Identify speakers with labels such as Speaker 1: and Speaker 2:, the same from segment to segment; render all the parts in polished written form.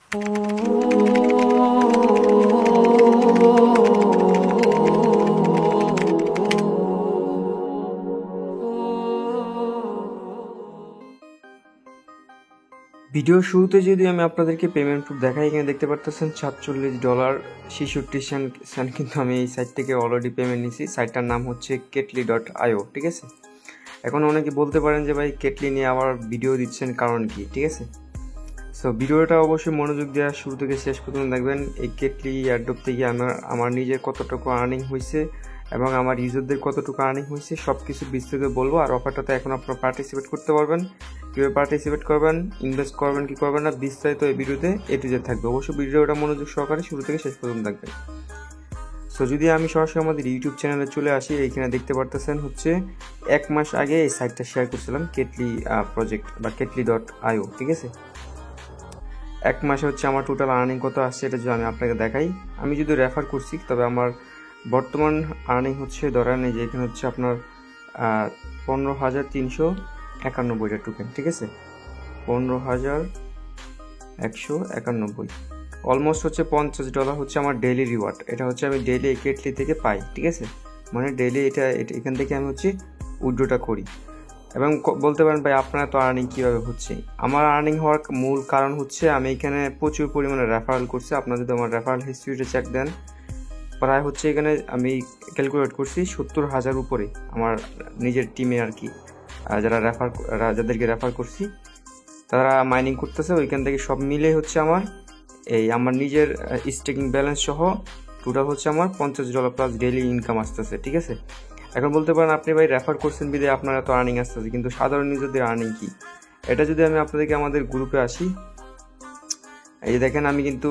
Speaker 1: Video শুরুতে যদি আমি আপনাদেরকে পেমেন্ট প্রুফ দেখাই, এখানে দেখতে পারতেছেন $47.66 কিন্তু আমি এই সাইট থেকে অলরেডি পেমেন্ট নিয়েছি। সাইটটার নাম হচ্ছে ketli.io, ঠিক আছে। এখন অনেকে বলতে পারেন যে ভাই কেটলি নিয়ে আবার ভিডিও দিচ্ছেন, কারণ কি, ঠিক আছে। সো ভিডিওটা অবশ্যই মনোযোগ দেওয়া শুরু থেকে শেষ পর্যন্ত দেখবেন। এই কেটলি এয়ারড্রপ থেকে আমার নিজের কতটুকু আর্নিং হয়েছে এবং আমার ইউজারদের কতটুকু আর্নিং হয়েছে সব কিছু বিস্তারিত বলবো। আর অফারটাতে এখন আপনারা পার্টিসিপেট করতে পারবেন, কীভাবে পার্টিসিপেট করবেন, ইনভেস্ট করবেন কি করবেন না, বিস্তারিত এই ভিডিওতে A to Z থাকবে। অবশ্যই ভিডিওটা মনোযোগ সহকারে শুরু থেকে শেষ পর্যন্ত দেখবেন। সো যদি আমি সরাসরি আমাদের ইউটিউব চ্যানেলে চলে আসি, এইখানে দেখতে পারতেছেন হচ্ছে 1 মাস আগে এই সাইটটা শেয়ার করছিলাম, কেটলি প্রজেক্ট বা ketli.io, ঠিক আছে। 1 মাসে হচ্ছে আমার টোটাল আর্নিং কত আসছে এটা যদি আমি আপনাকে দেখাই। আমি যদি রেফার করছি, তবে আমার বর্তমান আর্নিং হচ্ছে, ধরেন এই যে এখানে হচ্ছে আপনার 15,391টা টোকেন, ঠিক আছে। 15,191, অলমোস্ট হচ্ছে $50 হচ্ছে আমার ডেইলি রিওয়ার্ড। এটা হচ্ছে আমি ডেইলি এই কেটলি থেকে পাই, ঠিক আছে। মানে ডেইলি এটা এখান থেকে আমি হচ্ছে উইথড্রটা করি। এবং বলতে পারেন ভাই আপনার তো আর্নিং কীভাবে হচ্ছে। আমার আর্নিং হওয়ার মূল কারণ হচ্ছে আমি এখানে প্রচুর পরিমাণে রেফারেল করছি। আপনারা যদি আমার রেফারেল হিস্ট্রিটা চেক দেন, প্রায় হচ্ছে এখানে আমি ক্যালকুলেট করছি 70,000 উপরে আমার নিজের টিমে আর কি, যাদেরকে রেফার করছি তারা মাইনিং করতেছে। ওইখান থেকে সব মিলে হচ্ছে আমার নিজের স্টেকিং ব্যালেন্স সহ টোটাল হচ্ছে আমার $50 প্লাস ডেইলি ইনকাম আসতেছে, ঠিক আছে। এখন বলতে পারেন আপনি ভাই রেফার করছেন বিদে আপনার এত আর্নিং আসতেছে, কিন্তু সাধারণ ইউজারদের আর্নিং কি, এটা যদি আমি আপনাদেরকে আমাদের গ্রুপে আসি, এই যে দেখেন আমি কিন্তু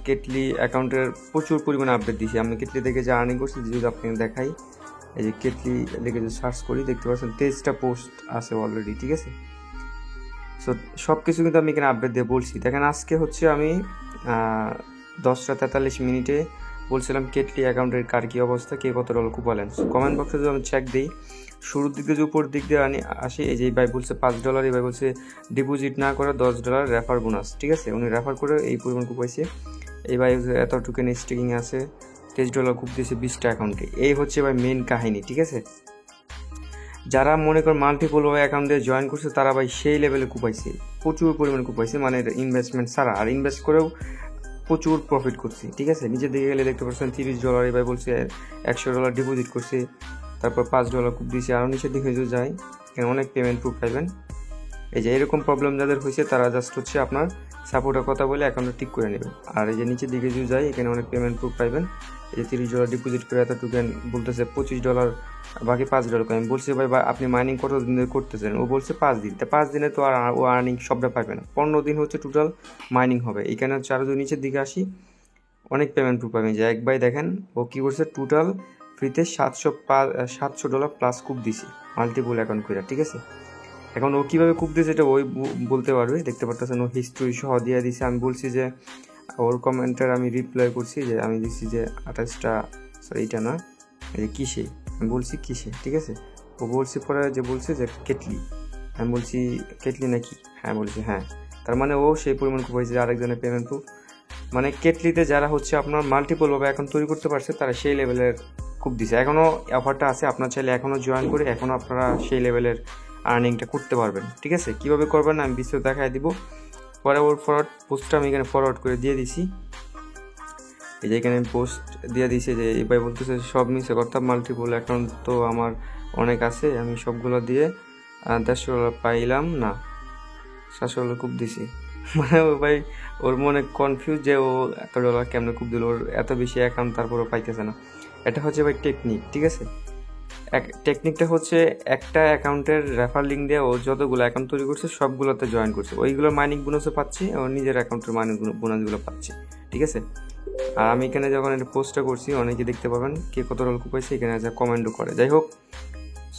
Speaker 1: কেটলি অ্যাকাউন্টের প্রচুর পরিমাণে আপডেট দিয়েছি। আমি কেটলি থেকে যে আর্নিং করছি যদি আপনাকে দেখাই, এই যে কেটলি লিখে যদি সার্চ করি দেখতে পাচ্ছেন 23টা পোস্ট আছে অলরেডি, ঠিক আছে। সো সব কিছু কিন্তু আমি এখানে আপডেট দিয়ে বলছি। দেখেন আজকে হচ্ছে আমি 10:43 বলছিলাম কেটলি অ্যাকাউন্টের কার কী অবস্থা, কে কত ডলার কুপালেন। কমেন্ট বক্সে যদি আমি চেক দিই, শুরুর দিকে যে উপর দিক দিয়ে আসি, এই যে এই ভাই বলছে $5, এই ভাই বলছে ডিপোজিট না করে $10 রেফার বোনাস, ঠিক আছে। উনি রেফার করে এই পরিমাণ কুপাইছে। এই ভাই এত টোকেন স্টেকিং আছে, $23 কুপ দিয়েছে 20টা অ্যাকাউন্টে। এই হচ্ছে ভাই মেন কাহিনী, ঠিক আছে। যারা মনে করেন মাল্টিপল অ্যাকাউন্ট দিয়ে জয়েন করছে তারা ভাই সেই লেভেলে কুপাইছে, প্রচুর পরিমাণে কুপাইছে, মানে ইনভেস্টমেন্ট ছাড়া। আর ইনভেস্ট করেও প্রচুর প্রফিট করছি, ঠিক আছে। নিচের দিকে গেলে দেখতে পাচ্ছেন $30, এবার বলছে $100 ডিপোজিট করছে, তারপর $5 খুব দিয়েছে। আরও নিচের দিকে যদি যাই, এখানে অনেক পেমেন্ট প্রুফ পাইবেন। এই যে এরকম প্রবলেম যাদের হয়েছে তারা জাস্ট হচ্ছে আপনার সাপোর্টের কথা বলে অ্যাকাউন্টটা ঠিক করে নেবেন। আর এই যে নিচের দিকে যদি যাই, এখানে অনেক পেমেন্ট প্রুফ পাইবেন। এই যে $30 ডিপোজিট করে এত টোকেন বলতেছে $25, বাকি $5 আমি বলছি ভাই আপনি মাইনিং কত দিন ধরে করতেছেন, ও বলছে 5 দিন। তা 5 দিনে তো আর ও আর্নিং সবটা পাবে না, 15 দিন হচ্ছে টোটাল মাইনিং হবে। এখানে হচ্ছে আরও যদি নিচের দিকে আসি, অনেক পেমেন্ট প্রুফ পাবেন। যে এক ভাই দেখেন ও কী করছে, টোটাল ফ্রিতে $700 প্লাস কুপ দিছি মাল্টিপল অ্যাকাউন্ট করে, ঠিক আছে। এখন ও কীভাবে কুপ দিয়েছে এটা ওই বলতে পারবে। দেখতে পারতেছেন ও হিস্ট্রি সহ দিয়ে দিছে। আমি বলছি যে ওর কমেন্টের আমি রিপ্লাই করছি যে আমি দিচ্ছি যে 28টা, সরি এইটা না, এই যে কিসে, আমি বলছি কিসে, ঠিক আছে। ও বলছি পরে যে বলছে যে কেটলি, আমি বলছি কেটলি নাকি, হ্যাঁ বলছি হ্যাঁ। তার মানে ও সেই পরিমাণ কুপ হয়েছে। আরেকজনের পেমেন্ট প্রুফ, মানে কেটলিতে যারা হচ্ছে আপনার মাল্টিপলভাবে এখন তৈরি করতে পারছে তারা সেই লেভেলের খুব দিছে। এখনও অফারটা আছে, আপনার চাইলে এখনও জয়েন করে এখনও আপনারা সেই লেভেলের আর্নিংটা করতে পারবেন, ঠিক আছে। কীভাবে করবেন আমি বিস্তারিত দেখাই দিব পরে। ওর পোস্টটা আমি এখানে ফরওয়ার্ড করে দিয়ে দিছি। এই যে এখানে পোস্ট দিয়ে দিছে যে এই ভাই বলতেছে সব মিশে কথা, মাল্টিপল অ্যাকাউন্ট তো আমার অনেক আছে, আমি সবগুলো দিয়ে $100 পাইলাম না, $700 খুব দিছি। মানে ও ভাই ওর মনে কনফিউজ যে ও $1 কেমনে খুব দিল, ওর এত বেশি অ্যাকাউন্ট তারপরেও পাইতেছে না। এটা হচ্ছে ভাই টেকনিক, ঠিক আছে। টেকনিকটা হচ্ছে একটা অ্যাকাউন্টের রেফার লিঙ্ক দিয়ে ও যতগুলো অ্যাকাউন্ট তৈরি করছে সবগুলোতে জয়েন করছে, ওইগুলোর মাইনিং বোনাসও পাচ্ছে, ওর নিজের অ্যাকাউন্টের মাইনিং বোনাসগুলো পাচ্ছে, ঠিক আছে। আর আমি এখানে যখন একটা পোস্টটা করছি অনেকে দেখতে পাবেন কে কত রোল কুপাইছে, এখানে যা কমেন্টও করে। যাই হোক,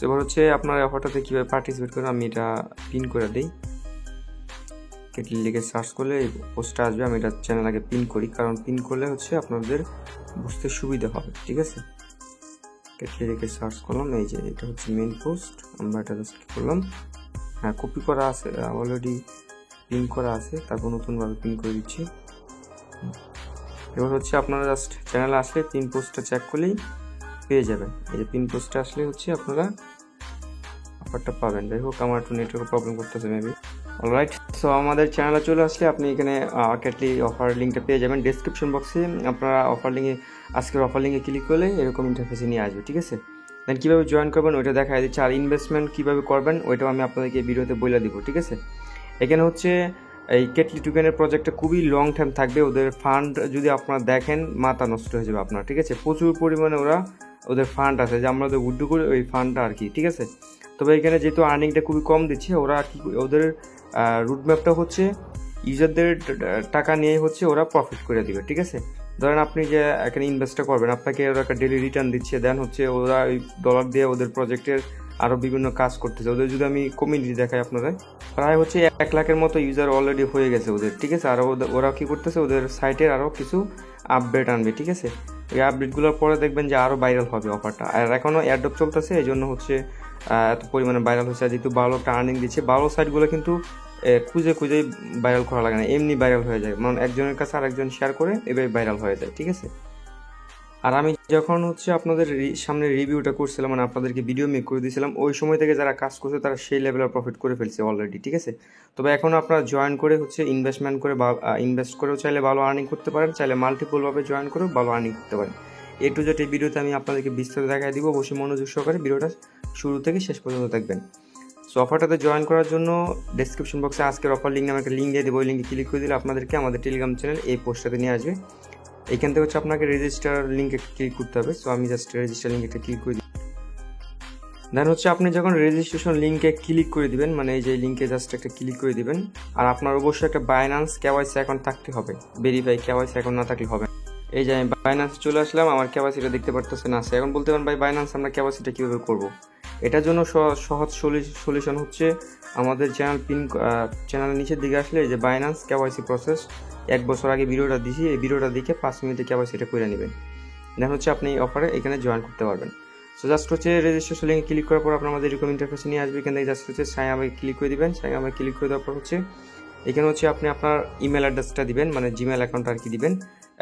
Speaker 1: এবার হচ্ছে আপনার অফারটাতে কীভাবে পার্টিসিপেট করেন আমি এটা পিন করে দিই। কেটলি লিখে সার্চ করলে এই পোস্টটা আসবে। আমি এটা চ্যানেল আগে পিন করি, কারণ পিন করলে হচ্ছে আপনাদের বুঝতে সুবিধা হবে, ঠিক আছে। কেটলি লিখে সার্চ করলাম, এই যে এটা হচ্ছে মেন পোস্ট, আমরা এটা জাস্ট করলাম, হ্যাঁ কপি করা আছে অলরেডি, পিন করা আছে, তারপর নতুনভাবে পিন করে দিচ্ছি। এবার হচ্ছে আপনারা জাস্ট চ্যানেলে আসলে পিন পোস্টটা চেক করলেই পেয়ে যাবেন। এই যে পিন পোস্টটা আসলে হচ্ছে আপনারা অফারটা পাবেন। যাই হোক, আমার একটু নেটওয়ার্ক প্রবলেম করতেছে মেবি। অলরাইট, সো আমাদের চ্যানেলে চলে আসলে আপনি এখানে কেটলি অফার লিঙ্কটা পেয়ে যাবেন। ডেসক্রিপশন বক্সে আপনারা আজকের অফার লিঙ্কে ক্লিক করলে এরকম ইন্টারফেসে নিয়ে আসবে, ঠিক আছে। দেন কীভাবে জয়েন করবেন ওইটা দেখা দিচ্ছে, আর ইনভেস্টমেন্ট কীভাবে করবেন ওইটাও আমি আপনাদেরকে ভিডিওতে বলে দিব, ঠিক আছে। এখানে হচ্ছে এই কেটলি টোকেনের প্রজেক্টটা খুবই লং টাইম থাকবে। ওদের ফান্ড যদি আপনারা দেখেন মাথা নষ্ট হয়ে যাবে আপনার, ঠিক আছে। প্রচুর পরিমাণে ওদের ফান্ড আছে, যে আমরা ওদের উইথড্র করি ওই ফান্ডটা আর কি, ঠিক আছে। তবে এখানে যেহেতু আর্নিংটা খুবই কম দিচ্ছে, ওরা কি ওদের রুটম্যাপটা হচ্ছে ইউজারদের টাকা নিয়ে হচ্ছে ওরা প্রফিট করে দিবে, ঠিক আছে। ধরেন আপনি যে এখানে ইনভেস্টটা করবেন, আপনাকে ওরা একটা ডেলি রিটার্ন দিচ্ছে, দেন হচ্ছে ওরা ওই ডলার দিয়ে ওদের প্রজেক্টের আরও বিভিন্ন কাজ করতেছে। ওদের যদি আমি কমিউনিটি দেখাই আপনারা, প্রায় হচ্ছে 1 লাখের মতো ইউজার অলরেডি হয়ে গেছে ওদের, ঠিক আছে। আর ওরা কী করতেছে, ওদের সাইটের আরও কিছু আপডেট আনবে, ঠিক আছে। ওই আপডেটগুলোর পরে দেখবেন যে আরও ভাইরাল হবে অফারটা। আর এখনও এয়ারড্রপ চলতেছে, এই জন্য হচ্ছে এত পরিমাণে ভাইরাল হচ্ছে। যেহেতু ভালো একটা আর্নিং দিচ্ছে, ভালো সাইটগুলো কিন্তু খুঁজে ভাইরাল করা লাগে না, এমনি ভাইরাল হয়ে যায়। মানে একজনের কাছে আরেকজন শেয়ার করে এভাবে ভাইরাল হয়ে যায়, ঠিক আছে। আর আমি যখন হচ্ছে আপনাদের সামনে রিভিউটা করছিলাম, মানে আপনাদেরকে ভিডিও মেক করে দিয়েছিলাম, ওই সময় থেকে যারা কাজ করছে তারা সেই লেভেলের প্রফিট করে ফেলছে অলরেডি, ঠিক আছে। তবে এখন আপনারা জয়েন করে হচ্ছে ইনভেস্ট করেও চাইলে ভালো আর্নিং করতে পারেন, চাইলে মাল্টিপলভাবে জয়েন করেও ভালো আর্নিং করতে পারেন। এ টু জেড এই ভিডিওতে আমি আপনাদেরকে বিস্তারিত দেখাই দিব। অবশ্যই মনোযোগ সহকারে ভিডিওটা শুরু থেকে শেষ পর্যন্ত দেখবেন। সো অফারটাতে জয়েন করার জন্য ডেসক্রিপশন বক্সে আজকের অফার লিঙ্ক নামে একটা লিঙ্ক দিয়ে দেবো। ওই লিঙ্কে ক্লিক করে দিলে আপনাদেরকে আমাদের টেলিগ্রাম চ্যানেল এই পোস্টটাতে নিয়ে আসবে। এখান থেকে হচ্ছে আপনাকে রেজিস্টার লিঙ্কে ক্লিক করতে হবে। সো আমি জাস্ট রেজিস্টার লিঙ্কে একটা ক্লিক করে দিই। দেন হচ্ছে আপনি যখন রেজিস্ট্রেশন লিঙ্কে ক্লিক করে দিবেন, মানে এই যে লিঙ্কে জাস্ট একটা ক্লিক করে দিবেন, আর আপনার অবশ্যই একটা বাইন্যান্স কেওয়াইসি অ্যাকাউন্ট থাকতে হবে। ভেরিফাই কেওয়াইসি অ্যাকাউন্ট না থাকলে হবে। এই যে আমি বাইন্যান্সে চলে আসলাম, আমার কেওয়াইসিটা দেখতে পারতেছেন আছে। এখন বলতে পারেন ভাই বাইন্যান্স আমরা কেওয়াইসিটা কীভাবে করবো? এটার জন্য সহজ সলিউশন হচ্ছে আমাদের চ্যানেলের নিচের দিকে আসলে এই যে বাইন্যান্স কেওয়াইসি প্রসেস 1 বছর আগে ভিডিওটা দিয়েছি, এই ভিডিওটা দেখে 5 মিনিটে কেওয়াইসিটা করে নেবেন। দেন হচ্ছে আপনি এই অফারে এখানে জয়েন করতে পারবেন। সো জাস্ট হচ্ছে রেজিস্ট্রেশন লিঙ্কে ক্লিক করার পর আপনার আমাদের এরকম ইন্টারফেসে নিয়ে আসবে। এখান থেকে জাস্ট হচ্ছে সাইন আপে ক্লিক করে দিবেন। সাইন আপে ক্লিক করে দেওয়ার পর হচ্ছে এখানে হচ্ছে আপনি আপনার ইমেল অ্যাড্রেসটা দিবেন, মানে জিমেল অ্যাকাউন্ট আর কি দিবেন।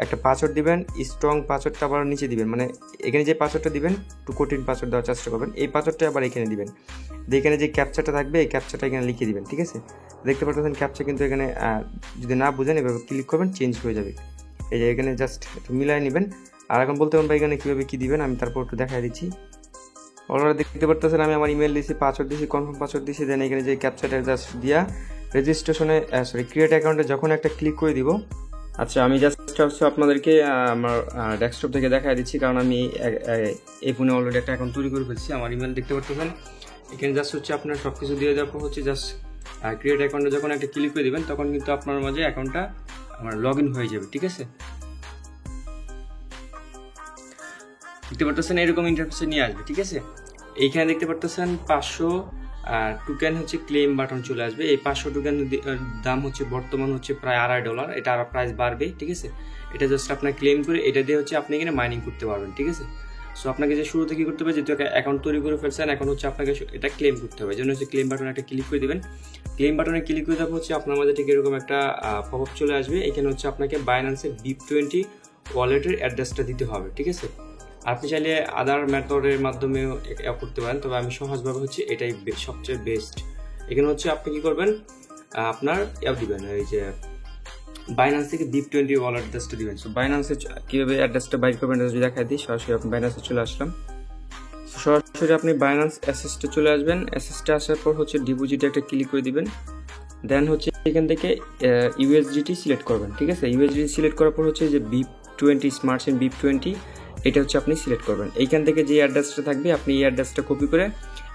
Speaker 1: একটা পাসওয়ার্ড দিবেন, স্ট্রং পাসওয়ার্ডটা আবার নিচে দিবেন, মানে এখানে যে পাসওয়ার্ডটা দিবেন একটু কঠিন পাসওয়ার্ড দেওয়ার চেষ্টা করবেন। এই পাসওয়ার্ডটা আবার এখানে দিবেন, এখানে যে ক্যাপচাটা থাকবে এই ক্যাপচাটা এখানে লিখে দিবেন, ঠিক আছে। দেখতে পাচ্ছেন ক্যাপচা কিন্তু এখানে যদি না বুঝেন এভাবে ক্লিক করবেন, চেঞ্জ হয়ে যাবে। এই যে এখানে জাস্ট একটু মিলাই নেবেন। আর এখন বলতে পারেন ভাই এখানে কীভাবে কী দিবেন, আমি তারপর একটু দেখাই দিচ্ছি। অলরেডি দেখতে পারতেছেন আমি আমার ইমেল দিয়েছি, পাসওয়ার্ড দিয়েছি, কনফার্ম পাসওয়ার্ড দিয়েছি। দেন এখানে যে ক্যাপচাটা জাস্ট দিয়া রেজিস্ট্রেশনে ক্রিয়েট অ্যাকাউন্টে যখন একটা ক্লিক করে দিব। আচ্ছা, আমি জাস্ট হচ্ছে আপনাদেরকে আমার ডেস্কটপ থেকে দেখাই দিচ্ছি, কারণ আমি এই ফোনে অলরেডি একটা অ্যাকাউন্ট তৈরি করে ফেলছি। আমার ইমেল দেখতে পারতেছেন এখানে জাস্ট হচ্ছে আপনার সব কিছু দিয়ে দেওয়ার পর হচ্ছে জাস্ট ক্রিয়েট অ্যাকাউন্টে যখন একটা ক্লিক করে দেবেন তখন কিন্তু আপনার মাঝে অ্যাকাউন্টটা আমার লগ ইন হয়ে যাবে, ঠিক আছে। দেখতে পারতেছেন এরকম ইন্টারফেসে নিয়ে আসবে, ঠিক আছে। এইখানে দেখতে পারতেছেন 500 টোকেন হচ্ছে ক্লেম বাটন চলে আসবে। এই 500 টোকেন দাম হচ্ছে বর্তমান হচ্ছে প্রায় $2.5। এটা আরও প্রাইস বাড়বে, ঠিক আছে। এটা জাস্ট আপনার ক্লেম করে এটা দিয়ে হচ্ছে আপনি এখানে মাইনিং করতে পারবেন, ঠিক আছে। সো আপনাকে যে শুরু থেকে করতে হবে, যেহেতু অ্যাকাউন্ট তৈরি করে ফেলছেন, এখন হচ্ছে আপনাকে এটা ক্লেম করতে হবে। এই জন্য হচ্ছে ক্লেম বাটনে একটা ক্লিক করে দেবেন। ক্লেম বাটনে ক্লিক করে দেওয়ার হচ্ছে আপনার মধ্যে ঠিক এরকম একটা পপআপ চলে আসবে। এখানে হচ্ছে আপনাকে বাইন্যান্সের BIP20 ওয়ালেটের অ্যাড্রেসটা দিতে হবে, ঠিক আছে। আপনি চাইলে আদার মেথডের মাধ্যমেও করতে পারেন, তবে আমি সহজভাবে হচ্ছে এটাই সবচেয়ে বেস্ট। এখানে হচ্ছে আপনি কি করবেন, আপনার দিবেন এই যে বাইন্যান্স থেকে BIP20 ওয়ালেট অ্যাড্রেসটা দিবেন। সো বাইন্যান্সে কীভাবে অ্যাড্রেসটা বাইর করবেন যদি দেখাই দিই। সরাসরি আপনি বাইন্যান্সে চলে আসলাম। সরাসরি আপনি বাইন্যান্স অ্যাসেসটে চলে আসবেন। অ্যাসেসটে আসার পর হচ্ছে ডিপোজিটে একটা ক্লিক করে দিবেন। দেন হচ্ছে এখান থেকে USDT সিলেক্ট করবেন, ঠিক আছে। USDT সিলেক্ট করার পর হচ্ছে যে BIP20 স্মার্ট চেইন BIP20 এটা হচ্ছে আপনি সিলেক্ট করবেন। এইখান থেকে যে অ্যাড্রেসটা থাকবে আপনি এই অ্যাড্রেসটা কপি করে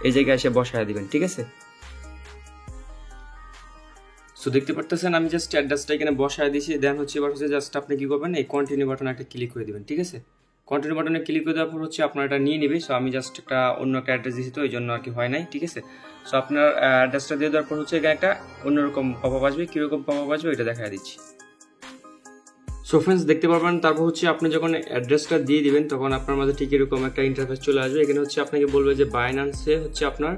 Speaker 1: এই জায়গায় এসে বসায় দিবেন, ঠিক আছে। সো দেখতে পারতেছেন আমি জাস্ট অ্যাড্রেসটা এখানে বসায় দিয়েছি। দেন হচ্ছে এবার হচ্ছে জাস্ট আপনি কি করবেন, এই কন্টিনিউ বাটনে একটা ক্লিক করে দিবেন, ঠিক আছে। কন্টিনিউ বাটনে ক্লিক করে দেওয়ার পর হচ্ছে আপনার এটা নিয়ে নেবে। সো আমি জাস্ট একটা অন্য একটা অ্যাড্রেস দিয়েছি, তো এই জন্য আর কি হয় নাই, ঠিক আছে। সো আপনার অ্যাড্রেসটা দিয়ে দেওয়ার পর হচ্ছে এখানে একটা অন্যরকম পপআপ আসবে। কীরকম পপআপ আসবে এটা দেখা দিচ্ছি। সো ফ্রেন্ডস দেখতে পারবেন, তারপর হচ্ছে আপনি যখন অ্যাড্রেসটা দিয়ে দিবেন তখন আপনার মাঝে ঠিক এরকম একটা ইন্টারফেস চলে আসবে। এখানে হচ্ছে আপনাকে বলবে যে বাইন্যান্সে হচ্ছে আপনার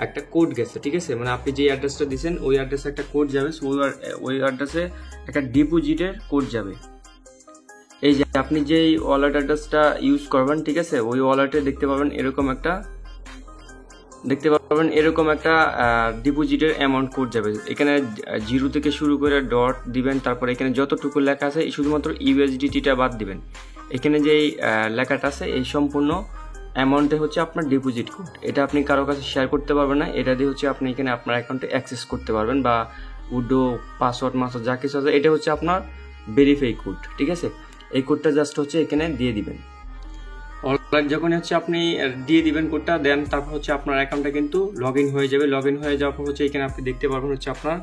Speaker 1: একটা কোড গেছে, ঠিক আছে। মানে আপনি যে অ্যাড্রেসটা দিয়েছেন ওই অ্যাড্রেসে একটা কোড যাবে। সো ওই অ্যাড্রেসে একটা ডিপোজিটের কোড যাবে। এই যে আপনি যেই ওয়ালেট অ্যাড্রেসটা ইউজ করবেন, ঠিক আছে, ওই ওয়ালেটে দেখতে পাবেন এরকম একটা ডিপোজিটের অ্যামাউন্ট কোড যাবে। এখানে 0 থেকে শুরু করে ডট দিবেন, তারপর এখানে যতটুকু লেখা আছে শুধুমাত্র ইউএসডিটিটা বাদ দিবেন। এখানে যেই লেখাটা আছে এই সম্পূর্ণ অ্যামাউন্টে হচ্ছে আপনার ডিপোজিট কোড। এটা আপনি কারো কাছে শেয়ার করতে পারবেন না, এটা দিয়ে হচ্ছে আপনি এখানে আপনার অ্যাকাউন্টে অ্যাক্সেস করতে পারবেন, বা উডো পাসওয়ার্ড যা কিছু আছে এটা হচ্ছে আপনার ভেরিফাই কোড, ঠিক আছে। এই কোডটা জাস্ট হচ্ছে এখানে দিয়ে দিবেন। অলরাইট, যখন হচ্ছে আপনি দিয়ে দিবেন কোডটা, দেন তারপর হচ্ছে আপনার অ্যাকাউন্টটা কিন্তু লগ ইন হয়ে যাবে। লগ ইন হয়ে যাওয়ার পর হচ্ছে এখানে আপনি দেখতে পারবেন হচ্ছে আপনার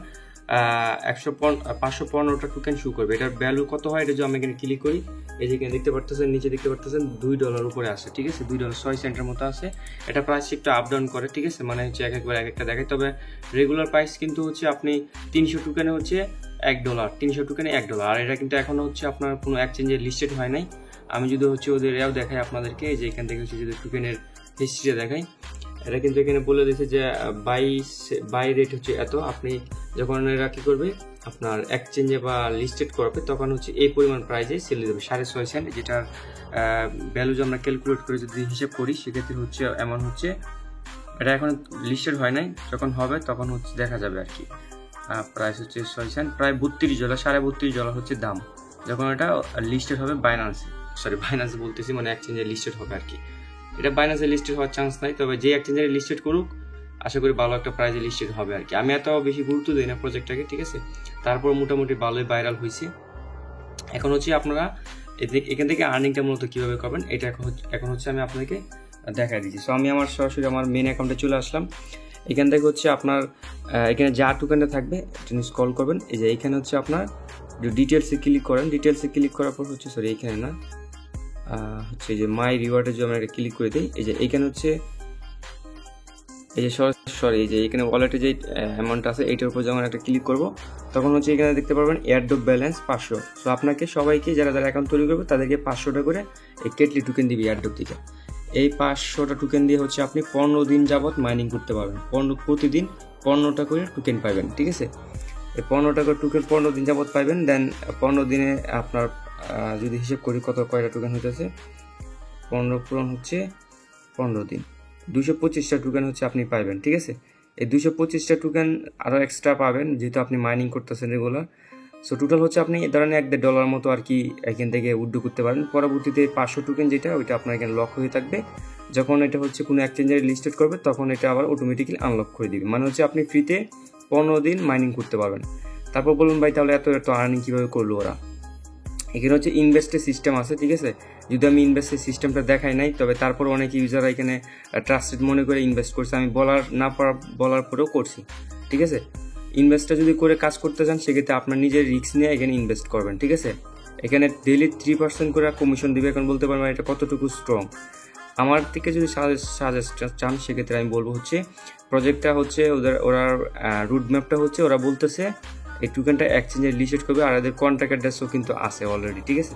Speaker 1: 515টা টোকেন শো করবে। এটার ভ্যালু কত হয় এটা যদি আমি এখানে ক্লিক করি, এই যে এখানে দেখতে পারতেছেন, নিচে দেখতে পারতেছেন $2 উপরে আছে, ঠিক আছে, $2.06 মতো আছে। এটা প্রাইস একটু আপ ডাউন করে, ঠিক আছে, মানে হচ্ছে এক একবার এক একটা দেখায়। তবে রেগুলার প্রাইস কিন্তু হচ্ছে আপনি 300 টোকেনে হচ্ছে $1, 300 টোকেনে $1। আর এটা কিন্তু এখনো হচ্ছে আপনার কোনো এক্সচেঞ্জে লিস্টেড হয় নাই। আমি যদি হচ্ছে ওদের এও দেখাই আপনাদেরকে, যে এখান থেকে হচ্ছে যদি টোকেনের হিস্ট্রিটা দেখাই, এটা কিন্তু এখানে বলে দিয়েছে যে বাই রেট হচ্ছে এত। আপনি যখন এরা কী করবে আপনার এক্সচেঞ্জে বা লিস্টেড করবে, তখন হচ্ছে এই পরিমাণ প্রাইজে সেল দেবে, 6.5 সেন্ট। যেটার ভ্যালু যে আমরা ক্যালকুলেট করে যদি হিসেব করি, সেক্ষেত্রে হচ্ছে এমন হচ্ছে, এটা এখন লিস্টেড হয় নাই, যখন হবে তখন হচ্ছে দেখা যাবে আর কি। প্রাইস হচ্ছে 6 সেন্ট, প্রায় $32, $32.5 হচ্ছে দাম, যখন এটা লিস্টেড হবে বাইন্যান্সে বলতেছি, মানে এক্সচেঞ্জে লিস্টেড হবে আর কি। এটা বাইন্যান্সে লিস্টেড হওয়ার চান্স নাই, তবে যে এক্সচেঞ্জে লিস্টেড করুক আশা করি ভালো একটা প্রাইজে লিস্টেড হবে আর কি। আমি এত বেশি গুরুত্ব দিই না প্রজেক্টটাকে, ঠিক আছে, তারপর মোটামুটি ভালোই ভাইরাল হয়েছে। এখন হচ্ছে আপনারা এখান থেকে আর্নিংটা মূলত কীভাবে করবেন এটা এখন হচ্ছে আমি আপনাদেরকে দেখা দিচ্ছি। সো আমি সরাসরি আমার মেন অ্যাকাউন্টে চলে আসলাম। এখান থেকে হচ্ছে আপনার এখানে যা টোকেনটা থাকবে এটা স্ক্রল করবেন। এই যে এখানে হচ্ছে আপনার ডিটেলসে ক্লিক করেন। ডিটেলসে ক্লিক করার পর হচ্ছে এখানে না হচ্ছে যে মাই রিওয়ার্ডে যদি আমরা এটা ক্লিক করে দিই, এই যে এখানে হচ্ছে এই যে এই যে এখানে ওয়ালেটে যে অ্যামাউন্ট আছে এইটার উপর যখন একটা ক্লিক করব, তখন হচ্ছে এখানে দেখতে পারবেন এয়ারড্রপ ব্যালেন্স 500। সো আপনাকে সবাইকে যারা অ্যাকাউন্ট তৈরি করবে তাদেরকে 500টা করে এই কেটলি টোকেন দিবে এয়ারড্রপ থেকে। এই 500টা টোকেন দিয়ে হচ্ছে আপনি 15 দিন যাবত মাইনিং করতে পারবেন। প্রতিদিন 15টা করে টোকেন পাবেন, ঠিক আছে। এই 15টা করে টোকেন 15 দিন যাবত পাবেন। দেন 15 দিনে আপনার যদি হিসেব করি কয়টা টোকেন হইতেছে, 15 পূরণ হচ্ছে 15 দিন, 225টা টোকেন হচ্ছে আপনি পাবেন, ঠিক আছে। এই 225টা টোকেন আরও এক্সট্রা পাবেন যেহেতু আপনি মাইনিং করতেছেন রেগুলার। সো টোটাল হচ্ছে আপনি এ ধরনের $1.5 মতো আর কি এখান থেকে উইথড্র করতে পারেন। পরবর্তীতে 500 টোকেন যেটা ওইটা আপনার এখানে লক হয়ে থাকবে। যখন এটা হচ্ছে কোনো এক্সচেঞ্জারে লিস্টেড করবে তখন এটা আবার অটোমেটিক্যালি আনলক করে দিবে, মানে হচ্ছে আপনি ফ্রিতে 15 দিন মাইনিং করতে পারবেন। তারপর বলুন ভাই তাহলে এত আর্নিং কীভাবে করলো ওরা? এখানে হচ্ছে ইনভেস্টের সিস্টেম আছে, ঠিক আছে। যদি আমি ইনভেস্টের সিস্টেমটা দেখাই নাই, তবে তারপর অনেক ইউজাররা এখানে ট্রাস্টেড মনে করে ইনভেস্ট করছে। আমি বলার পরেও করছি, ঠিক আছে। ইনভেস্টটা যদি করে কাজ করতে চান সেক্ষেত্রে আপনার নিজের রিস্ক নিয়ে এখানে ইনভেস্ট করবেন, ঠিক আছে। এখানে ডেইলি 3% করে কমিশন দিবে। এখন বলতে পারবেন এটা কতটুকু স্ট্রং। আমার থেকে যদি সাজেস্ট চান সেক্ষেত্রে আমি বলবো হচ্ছে প্রজেক্টটা হচ্ছে ওরা রুট ম্যাপটা হচ্ছে ওরা বলতেছে এই টোকেনটা এক্সচেঞ্জে লিস্টেড করবে, আর এদের কন্ট্যাক্ট অ্যাড্রেসও কিন্তু আছে অলরেডি, ঠিক আছে।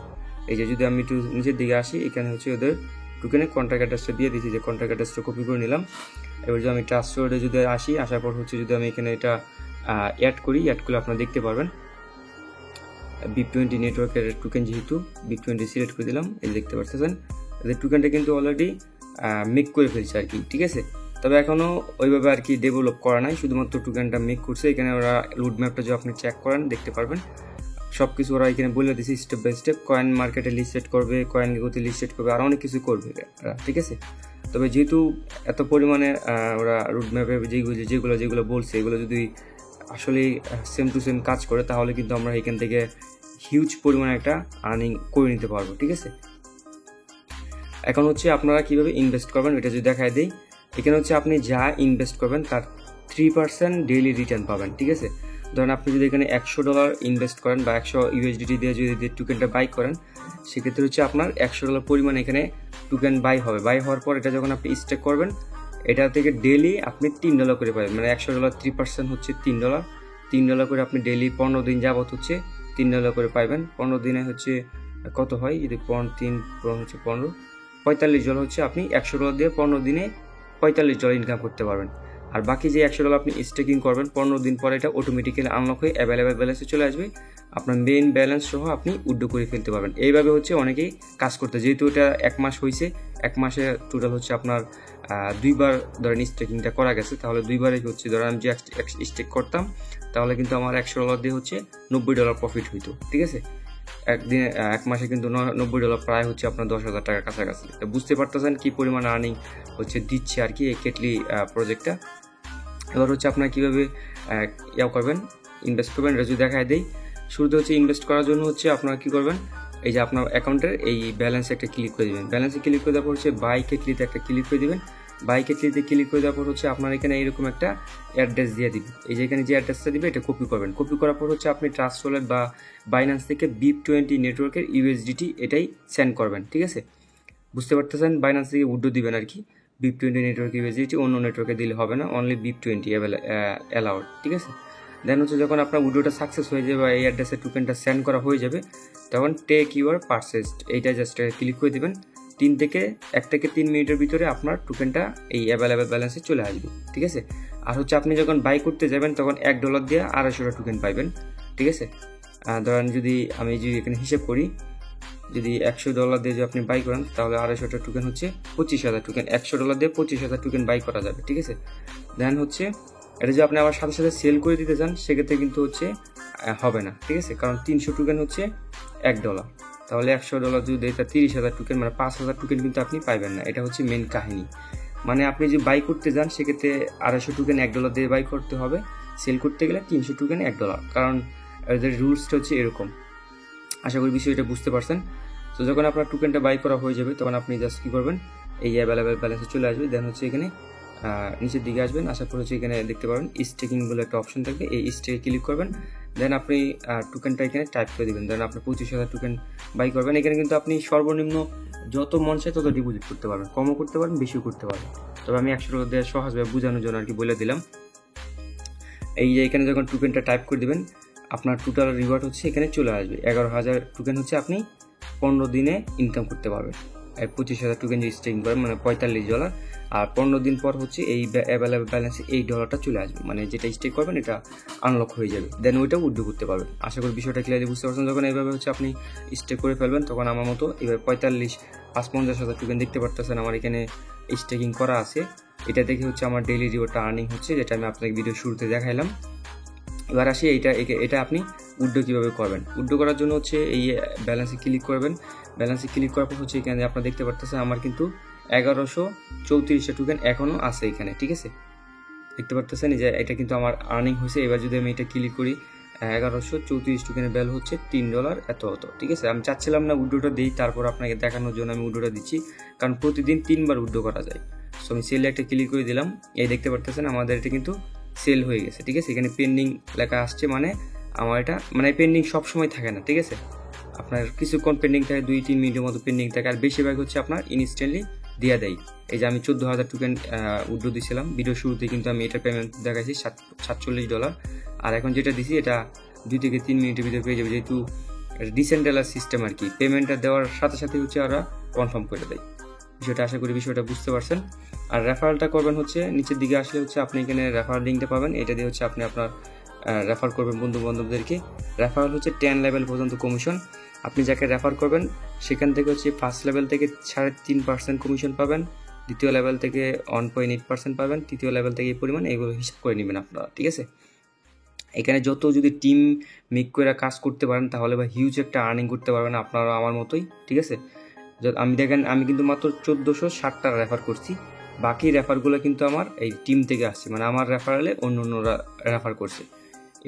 Speaker 1: এই যে যদি আমি একটু নিচের দিকে আসি, এখানে হচ্ছে ওদের টোকেনের কন্ট্যাক্ট অ্যাড্রেসটা দিয়ে দিচ্ছি, যে কন্ট্যাক্ট অ্যাড্রেসটা কপি করে নিলাম। এবার যদি আমি ট্রাস্টেডে যদি আসার পর হচ্ছে যদি আমি এখানে এটা অ্যাড করলে আপনারা দেখতে পারবেন BIP20 নেটওয়ার্কের টোকেন, যেহেতু BIP20 সিলেক্ট করে দিলাম, এই দেখতে পাচ্ছেন এদের টোকেনটা কিন্তু অলরেডি মেক করে ফেলছে আর কি, ঠিক আছে। তবে এখনও ওইভাবে আর কি ডেভেলপ করা নাই, শুধুমাত্র টোকেনটা মেক করছে। এখানে ওরা রুট ম্যাপটা যদি আপনি চেক করেন দেখতে পারবেন সব কিছু ওরা এখানে বলে দিয়েছে স্টেপ বাই স্টেপ। কয়েন মার্কেটে লিস্টেড করবে, কয়েন গতি লিস্টেড করবে, আর অনেক কিছু করবে, ঠিক আছে। তবে যেহেতু এত পরিমাণে ওরা রুট ম্যাপে যেগুলো বলছে এগুলো যদি আসলে সেম টু সেম কাজ করে, তাহলে কিন্তু আমরা এখান থেকে হিউজ পরিমাণে একটা আর্নিং করে নিতে পারবো, ঠিক আছে। এখন হচ্ছে আপনারা কিভাবে ইনভেস্ট করবেন এটা যদি দেখায় দিই, এখানে হচ্ছে আপনি যা ইনভেস্ট করবেন তার 3% ডেইলি রিটার্ন পাবেন, ঠিক আছে। ধরেন আপনি যদি এখানে $100 ইনভেস্ট করেন বা 100 USDT দিয়ে যদি টোকেনটা বাই করেন, সেক্ষেত্রে হচ্ছে আপনার $100 পরিমাণ এখানে টোকেন বাই হবে। বাই হওয়ার পর এটা যখন আপনি স্টেক করবেন, এটা থেকে ডেইলি আপনি $3 করে পাবেন, মানে $100 3% হচ্ছে $3 করে আপনি ডেইলি 15 দিন যাবত হচ্ছে $3 করে পাইবেন। 15 দিনে হচ্ছে কত হয়, যদি 3 হচ্ছে 15, $45 হচ্ছে আপনি $100 দিয়ে 15 দিনে $45 ইনকাম করতে পারবেন। আর বাকি যে $100 আপনি স্টেকিং করবেন 15 দিন পরে এটা অটোমেটিক্যালি আনলক হয়ে অ্যাভেলেবেল ব্যালেন্সে চলে আসবে, আপনার মেইন ব্যালেন্স সহ আপনি উইথড্র করে ফেলতে পারবেন। এইভাবে হচ্ছে অনেকেই কাজ করতে, যেহেতু এটা 1 মাস হয়েছে, 1 মাসে টোটাল হচ্ছে আপনার 2বার ধরেন স্টেকিংটা করা গেছে, তাহলে 2বারই হচ্ছে ধরেন আমি যে স্টেক করতাম তাহলে কিন্তু আমার $100 দিয়ে হচ্ছে $90 প্রফিট হইতো, ঠিক আছে। একদিনে 1 মাসে কিন্তু $90 প্রায় হচ্ছে আপনার 10,000 টাকার কাছাকাছি। তো বুঝতে পারতেছেন কি পরিমাণ আর্নিং হচ্ছে দিচ্ছে আর কি এই কেটলি প্রজেক্টটা। এবার হচ্ছে আপনারা কীভাবে করবেন, ইনভেস্ট করবেন, এটা যদি দেখায় দেই। শুরুতে হচ্ছে ইনভেস্ট করার জন্য হচ্ছে আপনারা কী করবেন, এই যে আপনার অ্যাকাউন্টের এই ব্যালেন্সে একটা ক্লিক করে দেবেন, ব্যালেন্সে ক্লিক করে দেওয়ার পর হচ্ছে বাই কেটলিতে একটা ক্লিক করে দেবেন। বাই কেটলিতে ক্লিক করে দেওয়ার পর হচ্ছে আপনার এখানে এইরকম একটা অ্যাড্রেস দিয়ে দিবে, এই যে এখানে যে অ্যাড্রেসটা দিবে এটা কপি করবেন। কপি করার পর হচ্ছে আপনি ট্রাস্ট ওয়ালেট বা বাইন্যান্স থেকে BIP20 নেটওয়ার্কের USDT এটাই সেন্ড করবেন, ঠিক আছে। বুঝতে পারতেছেন, বাইন্যান্স থেকে উইথড্র দিবেন আর কি। BIP20 নেটওয়ার্ক USDT অন্য নেটওয়ার্কে দিলে হবে না, অনলি BIP20 অ্যালাউড, ঠিক আছে। দেন হচ্ছে যখন আপনার উইথড্রটা সাকসেস হয়ে যাবে বা এই অ্যাড্রেসের টোকেনটা সেন্ড করা হয়ে যাবে, তখন টেক ইউর পারচেসড এইটা জাস্ট ক্লিক করে দেবেন। 1 থেকে 3 মিনিটের ভিতরে আপনার টোকেনটা এই অ্যাভেলেবেল ব্যালেন্সে চলে আসবে, ঠিক আছে। আর হচ্ছে আপনি যখন বাই করতে যাবেন তখন $1 দিয়ে 250টা টোকেন পাইবেন, ঠিক আছে। ধরেন যদি আমি এখানে হিসেব করি, যদি $100 দিয়ে যদি আপনি বাই করেন তাহলে 250টা টোকেন হচ্ছে 25,000 টোকেন, $100 দিয়ে 25,000 টোকেন বাই করা যাবে, ঠিক আছে। দেন হচ্ছে এটা যদি আপনি আবার সাথে সাথে সেল করে দিতে চান সেক্ষেত্রে কিন্তু হচ্ছে হবে না, ঠিক আছে, কারণ 300 টোকেন হচ্ছে $1, তাহলে $100 যদি এটা 30,000 টোকেন মানে 5,000 টোকেন কিন্তু আপনি পাইবেন না। এটা হচ্ছে মেন কাহিনী। মানে আপনি যদি বাই করতে যান সেক্ষেত্রে 250 টোকেন $1 দিয়ে বাই করতে হবে, সেল করতে গেলে 300 টোকেন $1, কারণ এদের রুলসটা হচ্ছে এরকম। আশা করি বিষয়টা বুঝতে পারছেন। তো যখন আপনার টোকেনটা বাই করা হয়ে যাবে তখন আপনি জাস্ট কী করবেন, এই অ্যাভেলেবেল ব্যালেন্সে চলে আসবে। দেন হচ্ছে এখানে নিচের দিকে আসবেন, আসার পর হচ্ছে এখানে দেখতে পাবেন স্টেকিং বলে একটা অপশন থাকবে, এই স্টেকে ক্লিক করবেন। দেন আপনি টোকেনটা এখানে টাইপ করে দেবেন, দেন আপনি 25,000 টোকেন বাই করবেন। এখানে কিন্তু আপনি সর্বনিম্ন যত মন চায় তত ডিপোজিট করতে পারবেন, কমও করতে পারবেন, বেশিও করতে পারবেন। তবে আমি $100 দিয়ে সহজভাবে বোঝানোর জন্য আর কি বলে দিলাম। এই যে এখানে যখন টোকেনটা টাইপ করে দেবেন আপনার টোটাল রিওয়ার্ড হচ্ছে এখানে চলে আসবে। 11,000 টোকেন হচ্ছে আপনি 15 দিনে ইনকাম করতে পারবেন। 25,000 টোকেন যদি স্টেকিং করেন মানে $45, আর 15 দিন পর হচ্ছে এই অ্যাভেলেবেল ব্যালেন্সে $8 চলে আসবে, মানে যেটা স্টেক করবেন এটা আনলক হয়ে যাবে। দেন ওইটাও উইথড্র করতে পারবেন। আশা করি বিষয়টা ক্লিয়ারলি বুঝতে পারছেন। যখন এইভাবে হচ্ছে আপনি স্টেক করে ফেলবেন তখন আমার মতো এবার 50,000 টোকেন দেখতে পারতেছেন আমার এখানে স্টেকিং করা আছে। এটা দেখে হচ্ছে আমার ডেইলি রিওয়ার্ডটা আর্নিং হচ্ছে, যেটা আমি আপনাকে ভিডিও শুরুতে দেখাইলাম। এবার আসি এটা আপনি উইথড্র কীভাবে করবেন। উইথড্র করার জন্য হচ্ছে এই ব্যালেন্সে ক্লিক করবেন। ব্যালেন্সে ক্লিক করার পর হচ্ছে এখানে আপনারা দেখতে পারতেছেন আমার কিন্তু 1134টা টোকেন এখনও আছে এখানে, ঠিক আছে। দেখতে পারতেছেন যে এটা কিন্তু আমার আর্নিং হয়েছে। এবার যদি আমি এটা ক্লিক করি 1134 টোকেনের ভ্যালু হচ্ছে $3 এত, ঠিক আছে। আমি চাচ্ছিলাম না উইথড্রটা দিই, তারপর আপনাকে দেখানোর জন্য আমি উইথড্রটা দিচ্ছি, কারণ প্রতিদিন 3বার উইথড্র করা যায়। সো আমি সেলে একটা ক্লিক করে দিলাম, এই দেখতে পারতেছেন আমাদের এটা কিন্তু সেল হয়ে গেছে, ঠিক আছে। এখানে পেন্ডিং লেখা আসছে, মানে আমার এটা মানে পেন্ডিং সবসময় থাকে না, ঠিক আছে। আপনার কিছুক্ষণ পেন্ডিং থাকে, 2-3 মিনিটের মতো পেন্ডিং থাকে, আর বেশিরভাগ হচ্ছে আপনার ইনস্ট্যান্টলি দিয়ে দেয়। এই যে আমি 14,000 টোকেন উইথড্র দিয়েছিলাম ভিডিও শুরুতে, কিন্তু আমি এটা পেমেন্ট দেখাইছি $47, আর এখন যেটা দিছি এটা 2 থেকে 3 মিনিটের ভিতরে পেয়ে যাবে, যেহেতু ডিসেন্ট্রালাইজ সিস্টেম আর কি। পেমেন্টটা দেওয়ার সাথে সাথে হচ্ছে ওরা কনফার্ম করে দেয় বিষয়টা। আশা করি বিষয়টা বুঝতে পারছেন। আর রেফারেলটা করবেন হচ্ছে নিচের দিকে আসলে হচ্ছে আপনি এখানে রেফারেল লিঙ্কটা পাবেন, এটা দিয়ে হচ্ছে আপনি আপনার রেফার করবেন বন্ধু বান্ধবদেরকে। রেফারেল হচ্ছে 10 লেভেল পর্যন্ত কমিশন। আপনি যাকে রেফার করবেন সেখান থেকে হচ্ছে ফার্স্ট লেভেল থেকে 3.5% কমিশন পাবেন, দ্বিতীয় লেভেল থেকে 1.8% পাবেন, তৃতীয় লেভেল থেকে এই পরিমাণ, এগুলো হিসাব করে নেবেন আপনারা, ঠিক আছে। এখানে যত যদি টিম মেক করে কাজ করতে পারেন তাহলে বা হিউজ একটা আর্নিং করতে পারবেন আপনারা আমার মতোই, ঠিক আছে। আমি দেখেন আমি কিন্তু মাত্র 1460টা রেফার করছি, বাকি রেফারগুলো কিন্তু আমার এই টিম থেকে আসছে, মানে আমার রেফারেলে অন্যরা রেফার করছে।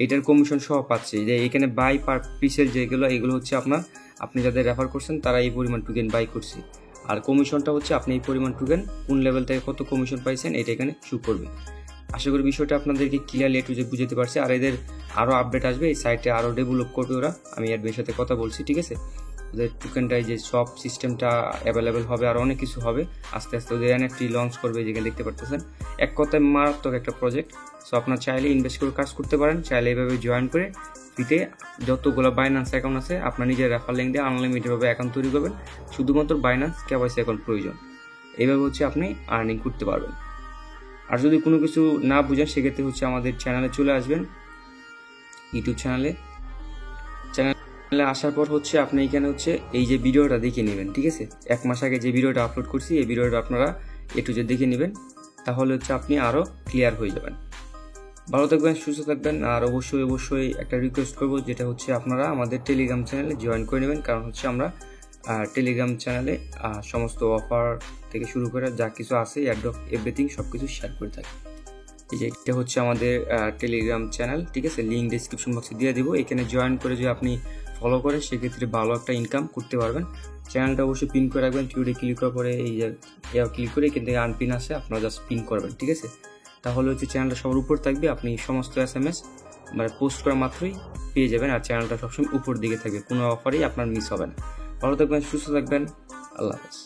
Speaker 1: এটার কমিশন সহ পাচ্ছি যে এখানে বাই পার পিসের যেগুলো এগুলো হচ্ছে আপনি যাদের রেফার করছেন তারা এই পরিমাণ টোকেন বাই করছে, আর কমিশনটা হচ্ছে আপনি এই পরিমাণ টোকেন কোন লেভেল থেকে কত কমিশন পাইছেন এটা এখানে শো করবে। আশা করি বিষয়টা আপনাদেরকে ক্লিয়ারলি একটু বুঝতে পারছি। আর এদের আরও আপডেট আসবে, এই সাইটে আরও ডেভেলপ করবে ওরা, আমি এর সাথে কথা বলছি, ঠিক আছে। ওদের টোকেনটাই যে সব সিস্টেমটা অ্যাভেলেবেল হবে, আর অনেক কিছু হবে আস্তে আস্তে। ওদের এনএফটি লঞ্চ করবে, যেখানে দেখতে পারতেছেন এক কথায় মারাত্মক একটা প্রজেক্ট। সো আপনার চাইলে ইনভেস্ট করে কাজ করতে পারেন, চাইলে এইভাবে জয়েন করে ফ্রিতে যতগুলো বাইন্যান্স অ্যাকাউন্ট আছে আপনার নিজের রেফার লিঙ্ক দিয়ে আনলিমিটেডভাবে অ্যাকাউন্ট তৈরি করবেন, শুধুমাত্র বাইন্যান্স কেওয়াইসি অ্যাকাউন্ট প্রয়োজন। এইভাবে হচ্ছে আপনি আর্নিং করতে পারবেন। আর যদি কোনো কিছু না বুঝেন সেক্ষেত্রে হচ্ছে আমাদের চ্যানেলে চলে আসবেন, ইউটিউব চ্যানেলে আসার পর হচ্ছে আপনি এখানে হচ্ছে এই যে ভিডিওটা দেখে নেবেন, ঠিক আছে? 1 মাস আগে যে ভিডিওটা আপলোড করছি এই ভিডিওটা আপনারা একটু যে দেখে নেবেন, তাহলে হচ্ছে আপনি আরও ক্লিয়ার হয়ে যাবেন। ভালো থাকবেন, সুস্থ থাকবেন। আর অবশ্যই একটা রিকোয়েস্ট করবো, যেটা হচ্ছে আপনারা আমাদের টেলিগ্রাম চ্যানেলে জয়েন করে নেবেন, কারণ হচ্ছে আমরা টেলিগ্রাম চ্যানেলে সমস্ত অফার থেকে শুরু করে যা কিছু আছে এভরিথিং সব কিছু শেয়ার করে থাকি। এই যে এটা হচ্ছে আমাদের টেলিগ্রাম চ্যানেল, ঠিক আছে? লিঙ্ক ডিসক্রিপশন বক্সে দিয়ে দেবো। এখানে জয়েন করে যদি আপনি ফলো করেন সেক্ষেত্রে ভালো একটা ইনকাম করতে পারবেন। চ্যানেলটা অবশ্যই পিন করে রাখবেন, কিউডে ক্লিক করার পরে এই যে ক্লিক করে এখান থেকে আনপিন আসে, আপনারা জাস্ট পিন করবেন, ঠিক আছে? তাহলে হচ্ছে চ্যানেলটা সবার উপর থাকবে, আপনি সমস্ত SMS মানে পোস্ট করা মাত্রই পেয়ে যাবেন। আর চ্যানেলটা সবসময় উপর দিকে থাকবে, কোনো অফারেই আপনার মিস হবে না। ভালো থাকবেন, সুস্থ থাকবেন, আল্লাহ হাফেজ।